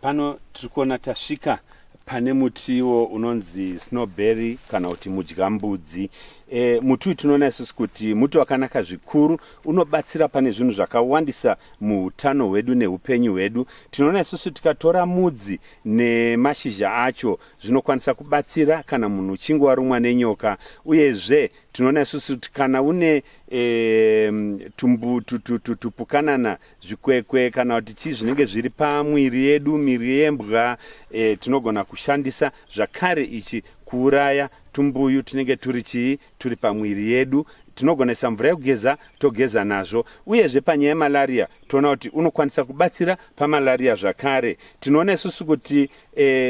Pano tiri tasvika pane mutiwo unonzi snowberry kana kuti mudyambudzi. Muti uyu tinoona isusu kuti muti wakanaka zvikuru, unobatsira pane zvinhu zvakawandisa muutano hwedu neupenyu hwedu. Tinoona isusu tikatora mudzi nemashizha acho zvinokwanisa kubatsira kana munhu uchinge warumwa nenyoka. Uyezve tinoona isusu kuti kana une tupukanana zvikwekwe kana kuti chii zvinenge zviri pamwiri yedu, miri yembwa, tinogona kushandisa zvakare ichi kuuraya tumbuyu tunenge turi pamwiri yedu. Tinogonesa mvura yekugeza togeza nazvo. Uyezve panyaya yemalaria toona kuti unokwanisa kubatsira pamalaria zvakare. Tinoona isusu kuti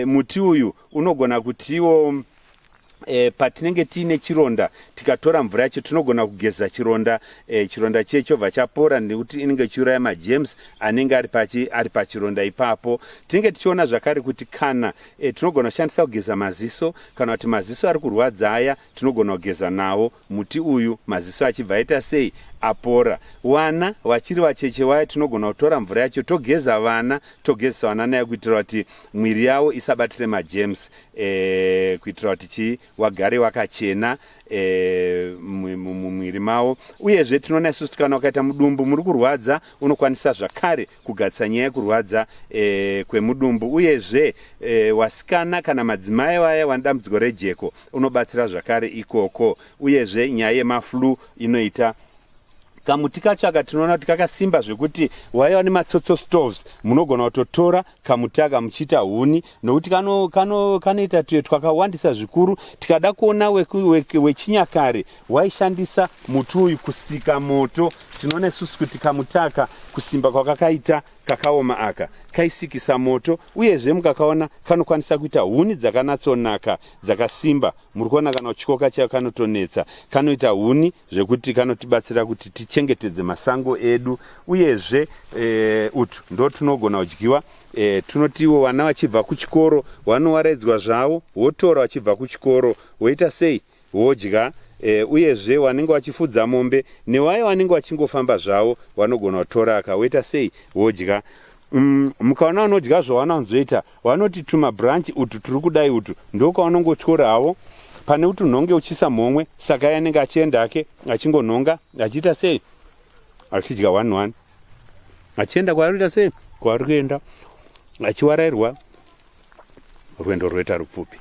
muti uyu unogona kutiwo patinenge tiine chironda, tikatora mvura yacho tinogona kugeza chironda, chironda chobva chapora nekuti inenge chiuraya magerms anenge ari pachironda ipapo. Tinenge tichiona zvakare kuti kana tinogona kushandisa kugeza maziso, kana kuti maziso ari kurwadza aya tinogona kugeza nawo muti uyu, maziso achibva aita sei, apora. Vana vachiri vacheche vaya tinogona kutora mvura yacho togeza vana, togezesa vana nayo kuitira kuti mwiri yavo isabatire magerms, kuitira kuti wagare wakachena mumwiri mavo. Uyezve tinoona isusu kana ukaita mudumbu muri kurwadza, unokwanisa zvakare kugadzisa nyaya yekurwadza kwemudumbu. Uyezve wasikana kana madzimai vaya vane dambudziko rejeko unobatsira zvakare ikoko. Uyezve nyaya yemaflu inoita. Kamuti kacho aka tinoona kuti kakasimba zvekuti waiva nematsotso stoves munogona kutotora kamuti aka muchiita huni, nokuti kanoita tuye twakawandisa zvikuru. Tikada kuona wechinyakare waishandisa muti uyu kusika moto. Tinoona isusu kuti kamuti aka kusimba kwakakaita kakaoma aka kaisikisa moto. Uyezve mukakaona kanokwanisa kuita huni dzakanatsonaka dzakasimba. Muri kuona kana uchikoka chayo kanotonetsa, kanoita huni zvekuti kanotibatsira kuti tichengetedze masango edu. Uyezve utu ndo tunogona kudyiwa. Tunotiwo vana vachibva kuchikoro vanowaraidzwa zvavo, wotora vachibva kuchikoro woita sei, wodya. Uyezve vanenge vachifudza mombe nevaye vanenge vachingofamba zvavo vanogona kutora akawoita sei, wodya. Mukaona vanodya zvavanonzoita, vanoti tumabranchi utu turi kudai utu ndokwavanongotyora havo, pane kuti nhonge uchisa mhomwe, saka yanenge achienda ake achingonhonga achiita sei, achidya 1-1, achienda kwaarikuita sei, kwaari kuenda achiwarairwa, rwendo rwoita rupfupi.